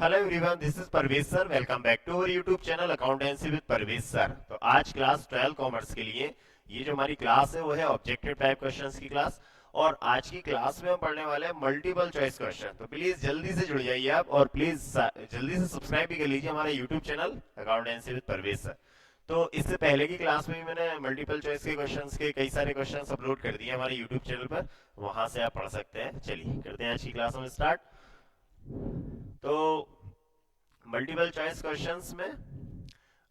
Hello everyone, this is Parvez sir. Welcome back to our YouTube channel accountancy with Parvez sir. तो आज class 12 commerce के लिए ये जो हमारी क्लास है वो है ऑब्जेक्टिव टाइप क्वेश्चंस की क्लास। और आज की क्लास में हम पढ़ने वाले हैं मल्टीपल चॉइस क्वेश्चन। तो प्लीज जल्दी से जुड़ जाइए आप, और प्लीज जल्दी से सब्सक्राइब भी कर लीजिए हमारा YouTube channel accountancy with Parvez sir. तो इससे पहले की क्लास में भी मैंने मल्टीपल चॉइस के क्वेश्चंस के कई सारे क्वेश्चंस अपलोड कर दिए हमारे यूट्यूब चैनल पर, वहां से आप पढ़ सकते हैं। चलिए करते हैं आज की क्लास में स्टार्ट। तो मल्टीपल चॉइस क्वेश्चंस में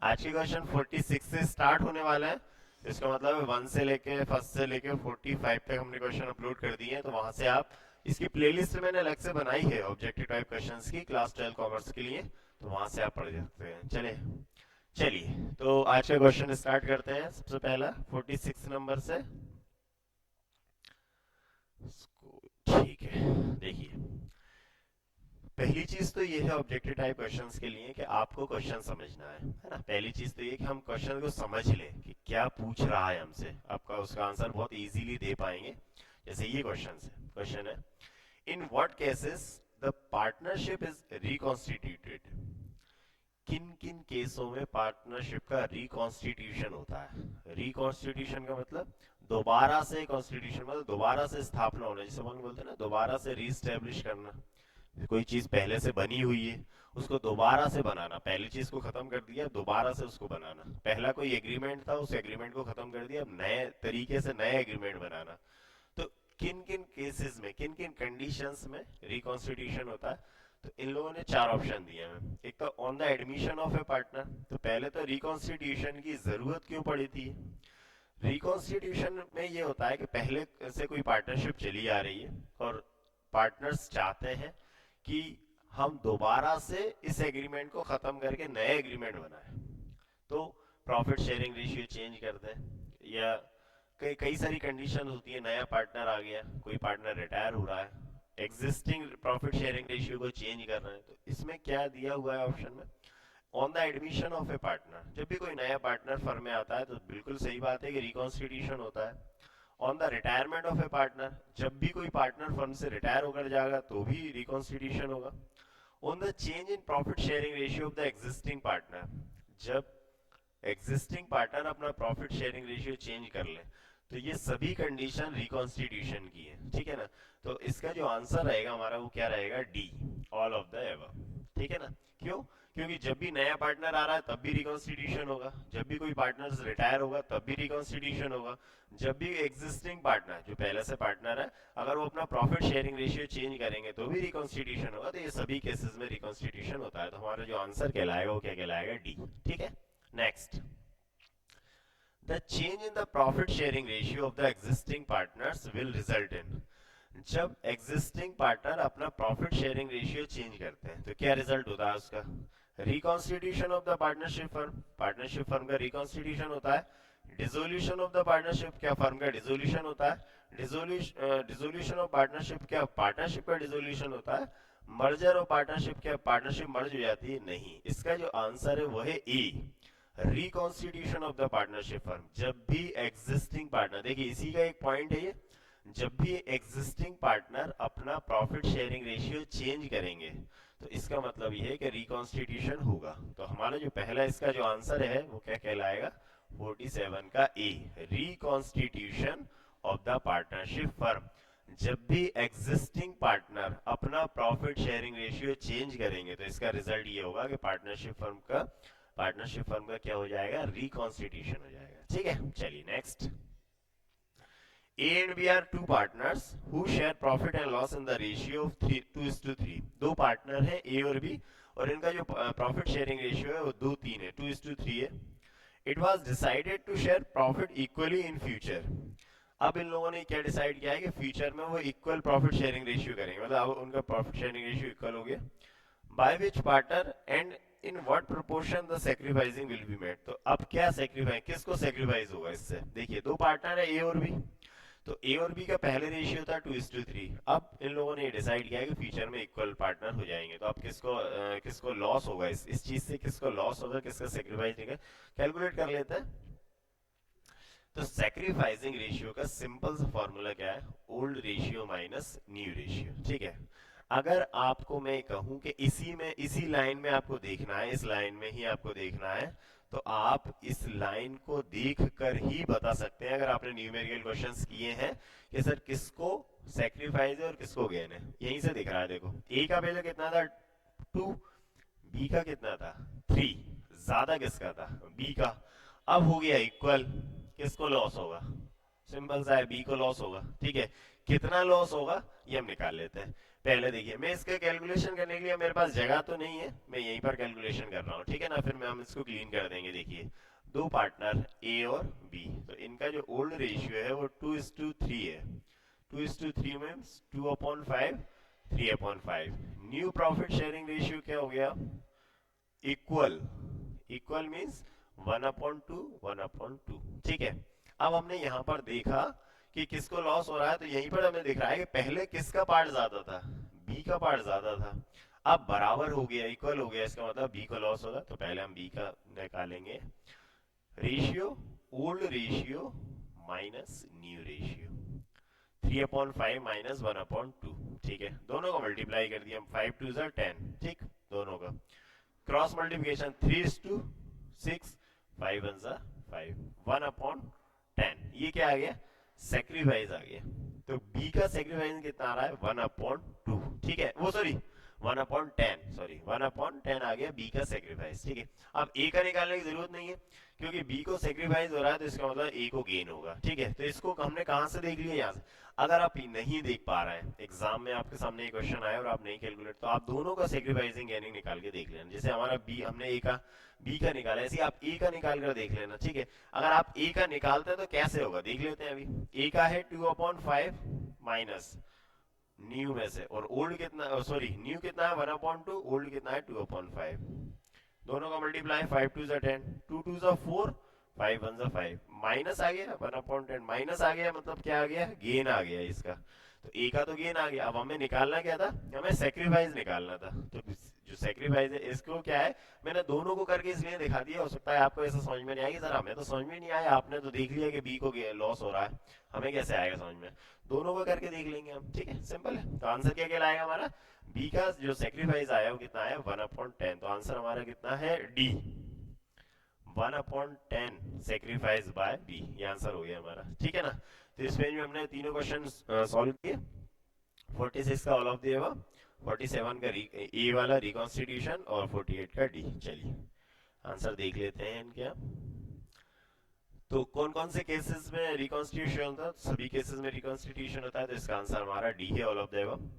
आज के क्वेश्चन 46 से स्टार्ट होने वाला है। इसका मतलब है 1 से लेके फर्स्ट से लेके 45 तक हमने क्वेश्चन अपलोड कर दिए हैं। तो वहां से आप इसकी प्लेलिस्ट मैंने अलग से बनाई है ऑब्जेक्टिव टाइप क्वेश्चंस की क्लास 12 कॉमर्स के लिए, तो वहां से आप पढ़ सकते हैं। चलिए तो आज का क्वेश्चन स्टार्ट करते हैं। सबसे पहला 46 नंबर से। ठीक है, देखिए पहली चीज तो ये है ऑब्जेक्टिव टाइप क्वेश्चंस के लिए कि आपको क्वेश्चन समझना है ना। पहली चीज तो ये कि हम क्वेश्चन को समझ लें कि क्या पूछ रहा है हमसे, आपका उसका आंसर बहुत इजीली दे पाएंगे। जैसे ये क्वेश्चन है in what cases the partnership is reconstituted. किन किन केसों में पार्टनरशिप का रिकॉन्स्टिट्यूशन होता है। रिकॉन्स्टिट्यूशन का मतलब दोबारा से, कॉन्स्टिट्यूशन मतलब दोबारा से स्थापना होना, जिसे हम बोलते हैं ना दोबारा से रीस्टेब्लिश करना। कोई चीज पहले से बनी हुई है उसको दोबारा से बनाना, पहली चीज को खत्म कर दिया दोबारा से उसको बनाना। पहला कोई एग्रीमेंट था उस एग्रीमेंट को खत्म कर दिया, अब नए तरीके से नया एग्रीमेंट बनाना। तो किन किन केसेस में, किन किन कंडीशंस में रिकॉन्स्टिट्यूशन होता है। तो इन लोगों ने 4 ऑप्शन दिए हैं। एक तो on the admission of a partner. तो पहले तो रिकॉन्स्टिट्यूशन की जरूरत क्यों पड़ी थी। रिकॉन्स्टिट्यूशन में ये होता है कि पहले से कोई पार्टनरशिप चली आ रही है और पार्टनर्स चाहते हैं कि हम दोबारा से इस एग्रीमेंट को खत्म करके नए एग्रीमेंट बनाएं। तो प्रॉफिट शेयरिंग रेशियो चेंज कर दें, या कई कई सारी कंडीशन होती है। नया पार्टनर आ गया, कोई पार्टनर रिटायर हो रहा है, एग्जिस्टिंग प्रॉफिट शेयरिंग रेशियो को चेंज कर रहे हैं। तो इसमें क्या दिया हुआ है ऑप्शन में, on the admission of a partner. जब भी कोई नया पार्टनर फर्म में आता है तो बिल्कुल सही बात है कि रिकॉन्स्टिट्यूशन होता है। On the retirement of a partner, जब भी कोई पार्टनर फर्म से रिटायर होकर जाएगा तो भी रिकॉन्स्टिट्यूशन होगा। On the change in profit sharing ratio of the existing partner, जब एग्जिस्टिंग पार्टनर अपना प्रॉफिट शेयरिंग रेशियो चेंज कर ले, तो ये सभी कंडीशन रिकॉन्स्टिट्यूशन की है। ठीक है ना। तो इसका जो आंसर रहेगा हमारा वो क्या रहेगा, D, all of the above. ठीक है ना। क्यों, क्योंकि जब भी नया पार्टनर आ रहा है तब भी रिकॉन्स्टिट्यूशन होगा, जब भी कोई पार्टनर रिटायर होगा तब भी रिकॉन्स्टिट्यूशन होगा, जब भी एग्जिस्टिंग पार्टनर जो पहले से पार्टनर है अगर वो अपना प्रॉफिट शेयरिंग रेशियो चेंज करेंगे तो भी रिकॉन्स्टिट्यूशन होगा। तो ये सभी केसेस में रिकॉन्स्टिट्यूशन होता है। तो हमारा जो आंसर कहलाएगा वो क्या कहलाएगा, डी। ठीक है। Next, the change in the profit sharing ratio of the existing partners will result in, जब एग्जिस्टिंग पार्टनर अपना प्रॉफिट शेयरिंग रेशियो चेंज करते हैं तो क्या रिजल्ट होता है उसका, reconstitution of the partnership firm, partnership firm का रिकॉन्स्टिट्यूशन होता है। डिसोल्यूशन ऑफ द पार्टनरशिप, क्या फर्म का डिसोल्यूशन होता है। डिसोल्यूशन ऑफ पार्टनरशिप, क्या पार्टनरशिप का डिसोल्यूशन होता है। मर्जर ऑफ पार्टनरशिप, क्या पार्टनरशिप मर्ज हो जाती है, नहीं। इसका जो आंसर है वो है A, reconstitution of the partnership firm. जब भी एग्जिस्टिंग पार्टनर, देखिए इसी का एक पॉइंट है ये, जब भी एग्जिस्टिंग पार्टनर अपना प्रॉफिट शेयरिंग रेशियो चेंज करेंगे तो इसका मतलब ये है कि रिकॉन्स्टिट्यूशन होगा। तो हमारा जो पहला इसका जो आंसर है वो क्या कहलाएगा, 47 का A, reconstitution of the partnership firm. जब भी एग्जिस्टिंग पार्टनर अपना प्रॉफिट शेयरिंग रेशियो चेंज करेंगे तो इसका रिजल्ट ये होगा कि पार्टनरशिप फर्म का क्या हो जाएगा, रिकॉन्स्टिट्यूशन हो जाएगा। ठीक है। चलिए next, A and B are two partners who share profit and loss in the ratio of 2:3। दो पार्टनर हैं A और B, और इनका जो प्रॉफिट शेयरिंग रेशियो है वो 2:3 है, 2:3 है। It was decided to share profit equally in future. अब इन लोगों ने क्या डिसाइड किया है कि फ्यूचर में वो इक्वल प्रॉफिट शेयरिंग रेशियो करेंगे, मतलब अब उनका प्रॉफिट शेयरिंग रेशियो इक्वल हो गया। By which partner and in what proportion the sacrificing will be made. तो अब क्या सैक्रिफाइस, किसको सैक्रिफाइस होगा इससे। देखिए दो पार्टनर है A और B, तो ए और बी का पहले रेशियो था 2:3। अब इन लोगों ने डिसाइड किया कि फ्यूचर में इक्वल पार्टनर हो जाएंगे। तो अब किसको लॉस होगा, इस चीज से किसको लॉस होगा, किसका सेक्रीफाइस होगा, कैलकुलेट कर लेते हैं। तो सैक्रिफाइसिंग रेशियो का सिंपल सा फॉर्मूला क्या है, old ratio minus new ratio. ठीक है। अगर आपको मैं कहूं कि इसी लाइन में आपको देखना है, इस लाइन में ही आपको देखना है, तो आप इस लाइन को देख कर ही बता सकते हैं, अगर आपने न्यूमेरिकल क्वेश्चंस किए हैं, कि सर किसको सेक्रीफाइस है और किसको गेन है। यहीं से दिख रहा है, देखो ए का वैल्यू कितना था 2, बी का कितना था 3, ज्यादा किसका था बी का। अब हो गया इक्वल, किसको लॉस होगा, सिंपल सा है, बी को लॉस होगा। ठीक है, कितना लॉस होगा ये हम निकाल लेते हैं। पहले देखिए, मैं इसका कैलकुलेशन करने के लिए मेरे पास जगह तो नहीं है, मैं यहीं पर कैलकुलेशन कर रहा हूँ, ठीक है ना। फिर हम इसको क्लीन कर देंगे। देखिए, दो पार्टनर ए और बी, तो इनका जो ओल्ड रेशियो है वो 2:3 है। 2:3 means 2/5, 3/5। New profit sharing ratio क्या हो गया, इक्वल। Equal means 1/2, 1/2। ठीक है, अब हमने यहाँ पर देखा कि किसको लॉस हो रहा है, तो यहीं पर हमें दिख रहा है कि पहले किसका पार्ट ज्यादा था, बी का पार्ट ज्यादा था। अब बराबर हो गया, इक्वल हो गया, इसका मतलब बी को लॉस होगा, तो पहले हम बी का निकालेंगे। Ratio, old ratio minus new ratio, 3/5 minus 1/2। ठीक है, दोनों को मल्टीप्लाई कर दिया हम, 5 2 10। ठीक, दोनों का क्रॉस मल्टीप्लिकेशन, 3:6, 5 1 5, 1/10। ये क्या आ गया, सेक्रीफाइस आ गया। तो बी का सेक्रीफाइस कितना आ रहा है, 1/2। ठीक है, वो सॉरी 1/10, सॉरी 1/10 आ गया बी का सेक्रीफाइस। ठीक है, अब ए का निकालने की जरूरत नहीं है, क्योंकि बी को सेक्रीफाइस हो रहा है, तो इसका मतलब ए को गेन होगा। ठीक है, तो इसको हमने कहां से देख लिया, यहाँ से। अगर आप नहीं देख पा रहे हैं, एग्जाम में आपके सामने एक क्वेश्चन आया और आप नहीं कैलकुलेट, तो आप दोनों का सेक्रीफाइसिंग गेनिंग निकाल के देख लेना। जैसे हमारा बी, हमने ए का बी का निकाला, ऐसे आप ए का निकाल कर देख लेना। ठीक है, अगर आप ए का निकालते हैं तो कैसे होगा देख लेते हैं। अभी ए का है 2/5 माइनस न्यू में से, और ओल्ड कितना, सॉरी न्यू कितना है 1/2, ओल्ड कितना है 2/5। दोनों का मल्टीप्लाई, 5 2 10, 2 2 4, 5 1 5, माइनस आ गया 1/10, माइनस आ गया, मतलब क्या आ गया, गेन आ गया इसका। तो ए का तो गेन आ गया। अब हमें निकालना क्या था, हमें सेक्रीफाइस निकालना था। तो जो सेक्रीफाइस है, इसको क्या है, मैंने दोनों को करके इसलिए दिखा दिया, हो सकता है आपको ऐसा समझ में नहीं आएगी। सर हमें तो समझ में नहीं आया, आपने तो देख लिया कि बी को लॉस हो रहा है, हमें कैसे आएगा समझ में। दोनों को करके देख लेंगे हम। ठीक है, सिंपल है। तो आंसर क्या कहलाएगा हमारा, बी का जो सेक्रीफाइस आया वो कितना है 1/10। तो आंसर हमारा कितना है, डी, 1/10 सेक्रीफाइस बाय बी, ये आंसर हो गया हमारा। ठीक है ना। तो इस पेज में हमने तीनों क्वेश्चन सॉल्व किए। 46 का ऑल ऑफ द अबव, 47 का ए वाला रिकॉन्स्टिट्यूशन, और 48 का डी। चलिए आंसर देख लेते हैं इनके। तो कौन कौन से केसेस में रिकॉन्स्टिट्यूशन होता है, सभी केसेस में रिकॉन्स्टिट्यूशन होता है, तो इसका आंसर हमारा डी है, ऑल ऑफ द अबव।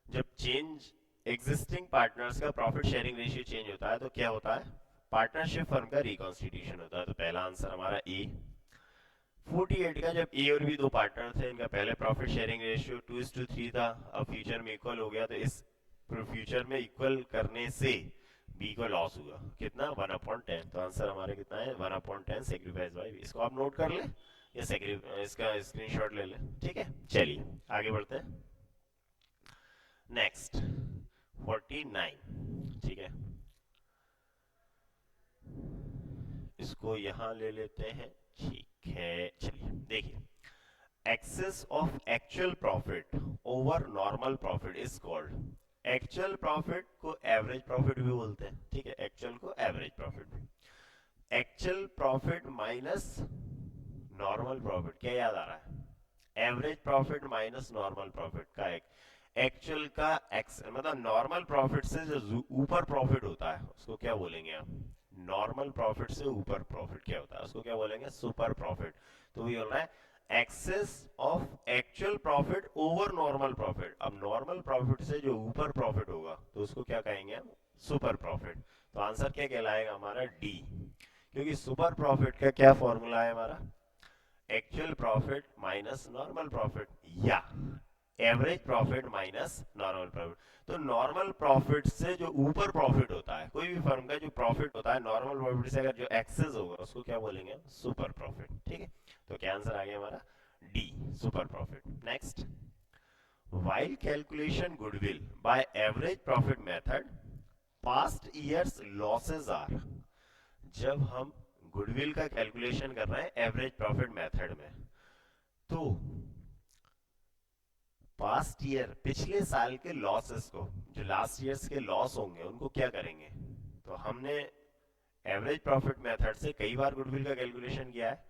जब चेंज एग्जिस्टिंग पार्टनर्स का प्रॉफिट शेयरिंग रेशियो चेंज होता है, तो क्या होता है, पार्टनरशिप फर्म का रिकॉन्स्टिट्यूशन होता है। तो पहला आंसर हमारा ए। 48 का, जब ए और बी दो पार्टनर थे, इनका पहले प्रॉफिट शेयरिंग रेशियो 2:3 था, अब फ्यूचर में इक्वल हो गया, तो इस फ्यूचर में इक्वल करने से बी को लॉस हुआ कितना 1/10। तो आंसर हमारे कितना है 1/10 सेक्रीफाइस बाय बी। इसको आप नोट कर ले या इसका स्क्रीनशॉट ले ले। ठीक है, चलिए आगे बढ़ते हैं। नेक्स्ट 49। ठीक है, इसको यहां ले लेते हैं। ठीक है, चलिए देखिए, excess of actual profit over normal profit is called. Actual profit को एवरेज प्रॉफिट भी बोलते हैं। ठीक है, एक्चुअल को एवरेज प्रॉफिट भी। Actual profit minus normal profit, क्या याद आ रहा है, average profit minus normal profit का एक एक्चुअल का एक्स, मतलब नॉर्मल प्रॉफिट से जो ऊपर प्रॉफिट होता है उसको क्या बोलेंगे हम, नॉर्मल प्रॉफिट से ऊपर प्रॉफिट क्या होता है उसको क्या बोलेंगे, सुपर प्रॉफिट। तो ये हो रहा है excess of actual profit over normal profit. अब नॉर्मल प्रॉफिट से जो ऊपर प्रॉफिट होगा तो उसको क्या कहेंगे हम, सुपर प्रॉफिट। तो आंसर क्या कहलाएगा हमारा, डी, क्योंकि सुपर प्रॉफिट का क्या फॉर्मूला है हमारा, actual profit minus normal profit, या average profit minus normal profit. तो नॉर्मल प्रॉफिट से जो ऊपर प्रॉफिट होता है, कोई भी फर्म का जो प्रॉफिट होता है नॉर्मल प्रॉफिट से अगर जो एक्सेस होगा उसको क्या बोलेंगे, सुपर प्रॉफिट। ठीक है, तो क्या आंसर आ गया हमारा, D, super profit. Next, while calculation goodwill by average profit method, past years losses are। जब हम गुडविल का कैलकुलेशन कर रहे हैं एवरेज प्रॉफिट मेथड में, तो पास्ट ईयर पिछले साल के लॉसेस को, जो लास्ट ईयर्स के लॉस होंगे उनको क्या करेंगे। तो हमने एवरेज प्रॉफिट मेथड से कई बार गुडविल का कैलकुलेशन किया है।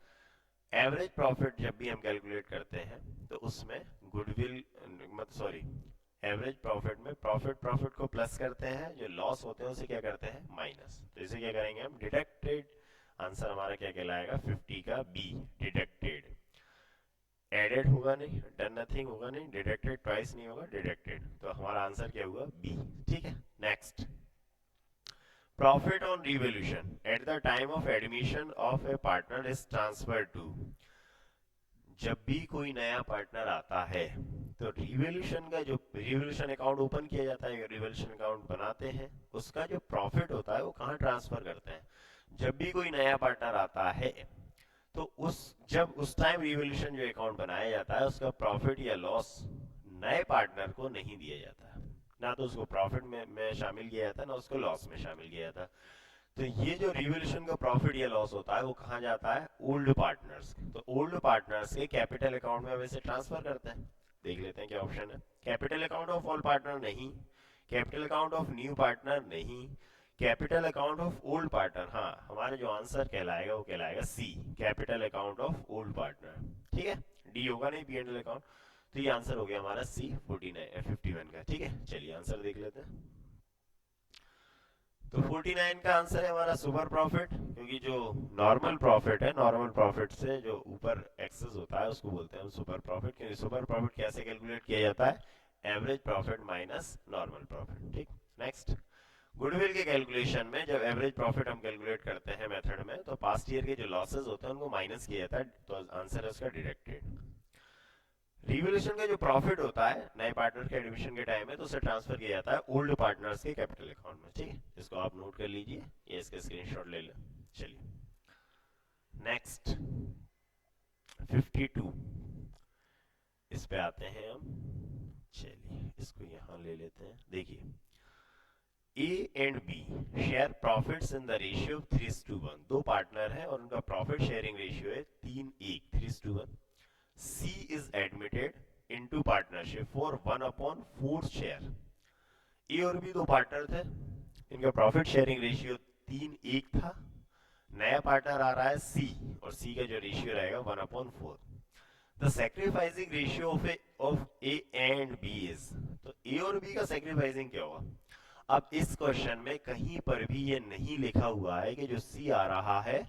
एवरेज प्रॉफिट जब भी हम कैलकुलेट करते हैं तो उसमें गुडविल मत सॉरी एवरेज प्रॉफिट में प्रॉफिट को प्लस करते हैं, जो लॉस होते हैं उसे क्या करते हैं माइनस। तो इसे क्या करेंगे हम डिडक्टेड। आंसर हमारा क्या कहलाएगा 50 का बी डिडक्टेड। एडेड होगा नहीं, डन नथिंग होगा नहीं, डिडक्टेड ट्वाइस नहीं होगा, डिडक्टेड। तो हमारा आंसर क्या हुआ बी। ठीक है next. Profit on revaluation at the time of admission of a partner is transfer to. जब भी कोई नया पार्टनर आता है तो रिवोल्यूशन का जो रिवोल्यूशन अकाउंट ओपन किया जाता है, रिवोल्यूशन अकाउंट बनाते हैं, उसका जो प्रॉफिट होता है वो कहाँ ट्रांसफर करते हैं। जब भी कोई नया पार्टनर आता है तो उस टाइम रिवोल्यूशन जो अकाउंट बनाया जाता है उसका प्रॉफिट या लॉस नए पार्टनर को नहीं दिया जाता, ना तो उसको प्रॉफिट में शामिल किया जाता है, ना उसको लॉस में शामिल किया जाता। तो ये जो रिवोल्यूशन का प्रॉफिट या लॉस होता है वो कहाँ जाता है ओल्ड पार्टनर्स। तो ओल्ड पार्टनर्स के कैपिटल अकाउंट में वैसे ट्रांसफर करते हैं। देख लेते हैं क्या ऑप्शन है। Capital account of all partner नहीं, capital account of new partner नहीं, capital account of old partner. हाँ, हमारा जो आंसर कहलाएगा वो कहलाएगा C capital account of old partner. ठीक है, डी होगा नहीं पी एंड एल अकाउंट। तो ये आंसर हो गया हमारा सी 51 का। ठीक है चलिए आंसर देख लेते हैं। तो 49 का आंसर है हमारा सुपर प्रॉफिट, क्योंकि जो नॉर्मल प्रॉफिट है, नॉर्मल प्रॉफिट से जो ऊपर एक्सेस होता है उसको बोलते हैं सुपर प्रॉफिट। क्योंकि सुपर प्रॉफिट कैसे कैलकुलेट किया जाता है average profit minus normal profit. ठीक नेक्स्ट। गुडविल के कैलकुलेशन में जब एवरेज प्रॉफिट हम कैलकुलेट करते हैं मेथड में तो पास्ट ईयर के जो लॉसेस होते हैं उनको माइनस किया जाता है, तो आंसर है उसका डिडक्टेड। रिवोल्यूशन का जो प्रॉफिट होता है नए पार्टनर के एडमिशन के टाइम में तो उसे ट्रांसफर किया जाता है ओल्ड पार्टनर्स के कैपिटल अकाउंट में। ठीक है, इसको आप नोट कर लीजिए, ये इसका स्क्रीनशॉट ले लें। चलिए नेक्स्ट 52 इस पे आते हैं हम। चलिए इसको यहां ले लेते हैं। देखिए A and B share profits in the ratio 3:1। दो पार्टनर है और उनका प्रॉफिट शेयरिंग रेशियो है 3:1 3:1। C is admitted into partnership for 1/4 share। A और B दो पार्टनर थे, इनका प्रॉफिट शेयरिंग रेशियो 3:1 था। नया पार्टनर आ रहा है C और C का जो रेशियो रहेगा 1/4। The sacrificing ratio of A and B is. तो A और B का सैक्रिफाइसिंग क्या होगा। अब इस क्वेश्चन में कहीं पर भी ये नहीं लिखा हुआ है कि जो C आ रहा है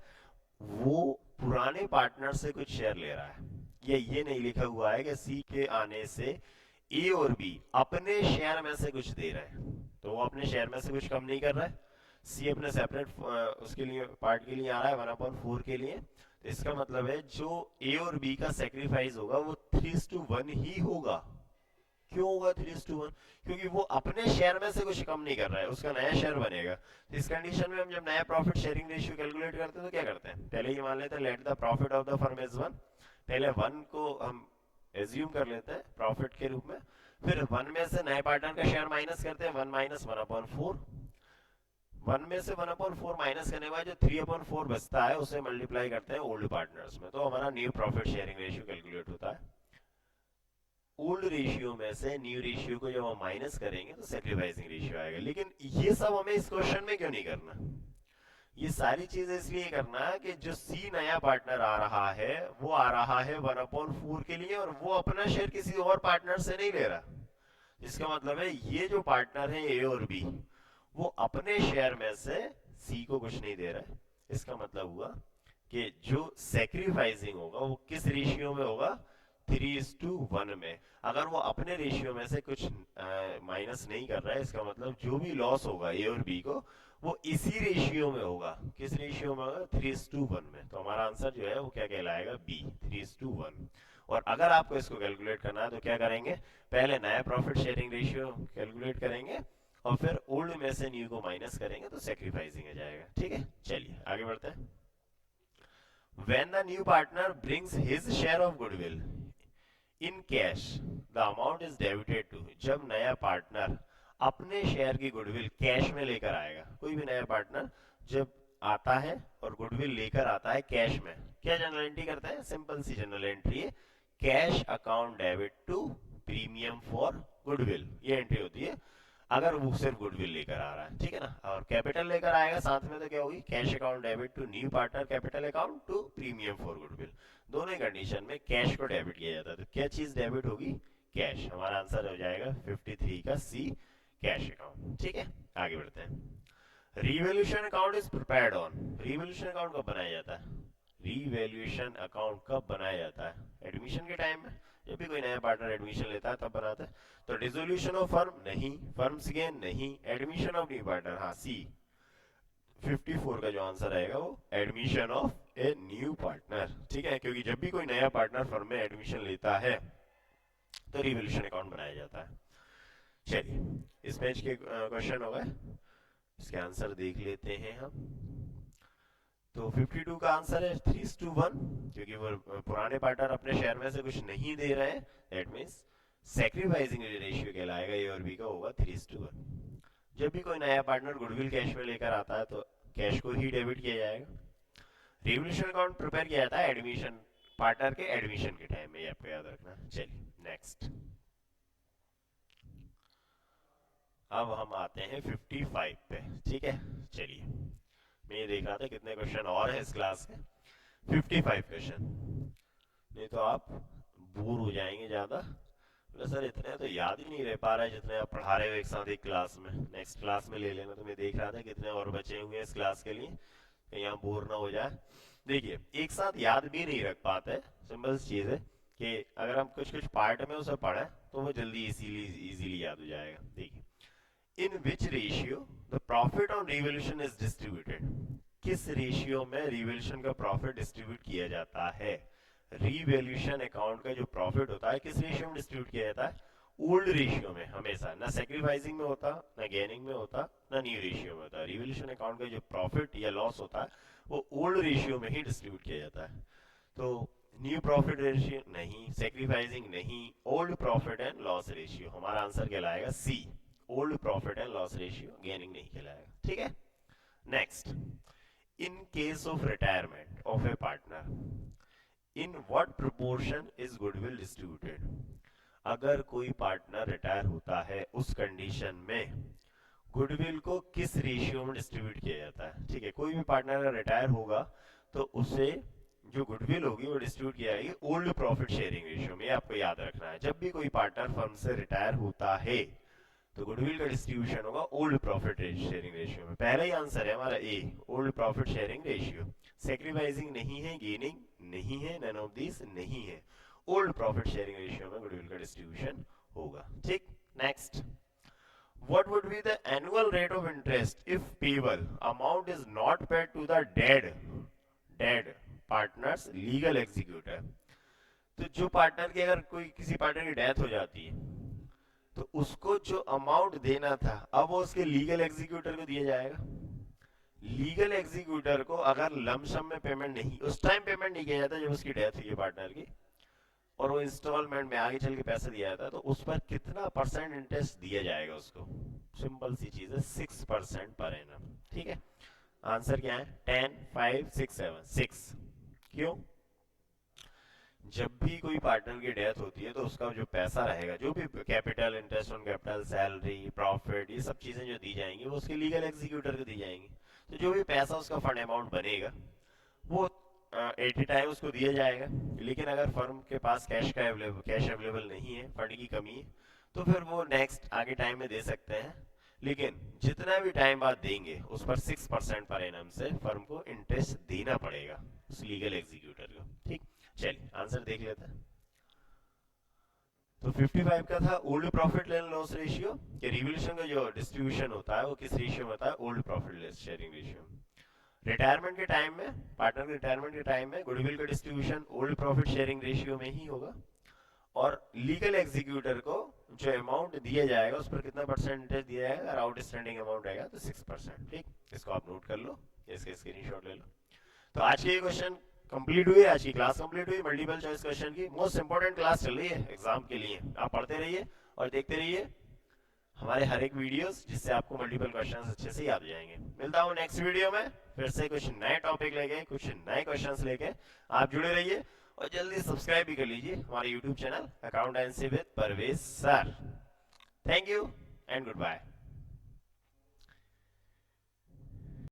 वो पुराने पार्टनर से कुछ शेयर ले रहा है, ये नहीं लिखा हुआ है कि सी के आने से ए और बी अपने शेयर में से कुछ दे रहे हैं। तो वो अपने शेयर में से कुछ कम नहीं कर रहा है, सी अपने सेपरेट उसके लिए पार्ट के लिए आ रहा है 1/4 के लिए। तो इसका मतलब है जो ए और बी का सेक्रीफाइस होगा वो 3:1 ही होगा। क्यों होगा 3:1, क्योंकि वो अपने शेयर में से कुछ कम नहीं कर रहा है, उसका नया शेयर बनेगा। तो इस कंडीशन में हम जब नया प्रॉफिट शेयरिंग रेशियो कैलकुलेट करते हैं तो क्या करते हैं, पहले ये मान लेते हैं let the profit of the firm is 1। पहले 1 को हम एज्यूम कर लेते हैं प्रॉफिट के रूप में, फिर 1 में से नए पार्टनर का शेयर माइनस करते हैं 1 माइनस 1/4। 1 में से 1/4 माइनस करने के बाद जो 3/4 बचता है उसे मल्टीप्लाई करते हैं ओल्ड पार्टनर्स में, तो हमारा new profit sharing ratio calculate होता है। ओल्ड रेशियो में से न्यू रेशियो को जब हम माइनस करेंगे तो सैक्रिफाइसिंग रेशियो आएगा। लेकिन ये सब हमें इस क्वेश्चन में क्यों नहीं करना, ये सारी चीजें इसलिए करना है कि जो सी नया पार्टनर आ रहा है वो आ रहा है 1/4 के लिए और वो अपना शेयर किसी और पार्टनर से नहीं ले रहा। इसका मतलब है ये जो पार्टनर है ए और बी वो अपने शेयर में से सी को कुछ नहीं दे रहा है। इसका मतलब हुआ कि जो सैक्रिफाइसिंग होगा वो किस रेशियो में होगा 3:1 में। अगर वो अपने रेशियो में से कुछ माइनस नहीं कर रहा है, इसका मतलब जो भी लॉस होगा ए और बी को वो इसी रेशियो में होगा। किस रेशियो में होगा 3:1 में। तो हमारा आंसर जो है वो क्या कहलाएगा बी 3:1। और अगर आपको इसको कैलकुलेट करना है तो क्या करेंगे, पहले नया प्रॉफिट शेयरिंग रेशियो कैलकुलेट करेंगे और फिर ओल्ड में से न्यू को माइनस करेंगे तो सैक्रिफाइसिंग हो जाएगा। ठीक है चलिए आगे बढ़ते हैं। When the new partner brings his share of goodwill in cash, the amount is debited to। जब नया पार्टनर अपने शेयर की गुडविल कैश में लेकर आएगा, कोई भी नया पार्टनर जब आता है और गुडविल लेकर आता है कैश में, क्या जनरल एंट्री करता है, सिंपल सी जनरल एंट्री है cash account debit to premium for goodwill, ये एंट्री होती है अगर वो सिर्फ गुडविल लेकर आ रहा है, ठीक है ना। और कैपिटल लेकर आएगा साथ में तो क्या होगी, cash account debit to new partner capital account to premium for goodwill. दोनों ही कंडीशन में कैश को डेबिट किया जाता है, तो क्या चीज डेबिट होगी, कैश। हमारा आंसर हो जाएगा 53 का सी, कैश अकाउंट। ठीक है, आगे बढ़ते हैं। Revaluation account is prepared on, revaluation account कब बनाया जाता है, रिवैल्यूएशन अकाउंट कब बनाया जाता है, एडमिशन के टाइम में, जब भी कोई नया पार्टनर एडमिशन लेता है तब बनाता है। तो डिसोल्यूशन ऑफ फर्म नहीं, फर्म्स गेन नहीं, एडमिशन ऑफ न्यू पार्टनर, हाँ सी 54 का जो आंसर आएगा वो admission of a new partner. ठीक है, क्योंकि जब भी कोई नया पार्टनर फर्म में एडमिशन लेता है तो रिवैल्यूएशन अकाउंट बनाया जाता है। चलिए, इस पेज के क्वेश्चन हो गए, इसके आंसर देख लेते हैं हम। तो 52 का आंसर है 3:1, क्योंकि वो पुराने पार्टनर अपने शेयर में से कुछ नहीं दे रहे हैं, दैट मींस सैक्रिफाइसिंग रेशियो कहलाएगा, ए और बी का होगा 3:1। जब भी कोई नया पार्टनर गुडविल कैश में लेकर आता है तो कैश को ही डेबिट किया जाएगा। रिवैल्यूएशन अकाउंट प्रिपेयर किया जाता है एडमिशन पार्टनर के एडमिशन के टाइम में, ये आपको याद रखना। चलिए नेक्स्ट, अब हम आते हैं 55 पे। ठीक है, चलिए मैं ये देख रहा था कितने क्वेश्चन और हैं इस क्लास के, 55 क्वेश्चन, नहीं तो आप बोर हो जाएंगे ज्यादा। बोले सर इतने तो याद ही नहीं रह पा रहा है जितने आप पढ़ा रहे हो एक साथ एक क्लास में, नेक्स्ट क्लास में ले लेना। तो मैं देख रहा था कितने और बचे हुए हैं इस क्लास के लिए, कहीं यहाँ बोर ना हो जाए। देखिए, एक साथ याद भी नहीं रख पाते, सिंपल चीज है कि अगर हम कुछ कुछ पार्ट में उसे पढ़े तो वो जल्दी इजीली याद हो जाएगा। देखिए, in which ratio the profit on revaluation is distributed, किस रेशियो में रिवैल्यूएशन का प्रॉफिट डिस्ट्रीब्यूट किया जाता है। रिवैल्यूएशन अकाउंट का जो प्रॉफिट होता है किस रेशियो में डिस्ट्रीब्यूट किया जाता है, ओल्ड रेशियो में हमेशा, ना सैक्रिफाइसिंग में होता, ना गेनिंग में होता, ना न्यू रेशियो में होता। रिवैल्यूएशन अकाउंट का जो प्रॉफिट या लॉस होता है वो ओल्ड रेशियो में ही डिस्ट्रीब्यूट किया जाता है। तो न्यू प्रॉफिट रेशियो नहीं, सैक्रिफाइसिंग नहीं, old profit and loss ratio, हमारा आंसर कहलाएगा C, old profit and loss ratio, gaining नहीं कहलाएगा। ठीक है, next, in case of retirement of a partner in what proportion is goodwill distributed, अगर कोई पार्टनर रिटायर होता है उस कंडीशन में गुडविल को किस रेशियो में डिस्ट्रीब्यूट किया जाता है। ठीक है, कोई भी पार्टनर अगर रिटायर होगा तो उसे जो गुडविल होगी वो डिस्ट्रीब्यूट किया जाएगी ओल्ड प्रॉफिट शेयरिंग रेशियो में, आपको याद रखना है। जब भी कोई पार्टनर फर्म से रिटायर होता है तो गुडविल का डिस्ट्रीब्यूशन होगा ओल्ड प्रॉफिट शेयरिंग रेशियो में। पहला ही आंसर है हमारा A, old profit sharing ratio. Sacrificing नहीं है, गेनिंग नहीं है, नन ऑफ दिस नहीं है, ओल्ड प्रॉफिट शेयरिंग रेशियो में गुडविल का डिस्ट्रीब्यूशन होगा। ठीक, next, what would be the annual rate of interest if payable amount is not paid to the dead partners legal executor। तो जो पार्टनर की अगर कोई किसी पार्टनर की डेथ हो जाती है तो उसको जो अमाउंट देना था अब वो उसके लीगल एग्जीक्यूटर को दिया जाएगा। लीगल एग्जीक्यूटर को अगर लमसम में पेमेंट नहीं, उस टाइम पेमेंट नहीं किया जाता जब उसकी डेथ हुई है पार्टनर की, और वो इंस्टॉलमेंट में आगे चल के पैसा दिया जाता है, तो उस पर कितना परसेंट इंटरेस्ट दिया जाएगा उसको। सिंपल सी चीज है, 6% पर एनम। ठीक है, आंसर क्या है 10, 5, 6, 7, 6। क्यों, जब भी कोई पार्टनर की डेथ होती है तो उसका जो पैसा रहेगा, जो भी capital, interest on capital, salary, profit, ये सब चीजें जो दी जाएंगी वो उसके लीगल एग्जीक्यूटर को दी जाएंगी। तो जो भी पैसा उसका फंड अमाउंट बनेगा वो एट ए टाइम उसको दिया जाएगा। लेकिन अगर फर्म के पास कैश अवेलेबल नहीं है, फंड की कमी है, तो फिर वो नेक्स्ट आगे टाइम में दे सकते हैं, लेकिन जितना भी टाइम बाद देंगे उस पर 6% पर एनम से फर्म को इंटरेस्ट देना पड़ेगा उस लीगल एग्जीक्यूटर को। ठीक, चलिए आंसर देख लेते हैं। तो 55 का था old profit and loss ratio, कि रिवैल्यूएशन का जो डिस्ट्रीब्यूशन होता है वो किस रेशियो में होता है, old profit sharing ratio. Retirement के टाइम में, पार्टनर के रिटायरमेंट के टाइम में गुडविल का distribution old profit sharing ratio में ही होगा, और लीगल एग्जीक्यूटर को जो अमाउंट दिया जाएगा उस पर कितना परसेंटेज दिया जाएगा, अगर आउटस्टैंडिंग अमाउंट रहेगा तो 6%। ठीक, इसको आप नोट कर लो, इसके स्क्रीनशॉट ले लो। तो आज के क्वेश्चन कंप्लीट हुई, आज की क्लास कंप्लीट हुई मल्टीपल चॉइस क्वेश्चन की। मोस्ट इंपोर्टेंट क्लास चल रही है एग्जाम के लिए, आप पढ़ते रहिए और देखते रहिए हमारे हर एक वीडियोस, जिससे आपको मल्टीपल क्वेश्चंस अच्छे से याद हो जाएंगे। मिलता हूँ नेक्स्ट वीडियो में फिर से कुछ नए टॉपिक लेके, कुछ नए क्वेश्चंस लेके। आप जुड़े रहिए और जल्दी सब्सक्राइब भी कर लीजिए हमारे YouTube channel accountancy with Parvez sir. Thank you and good bye.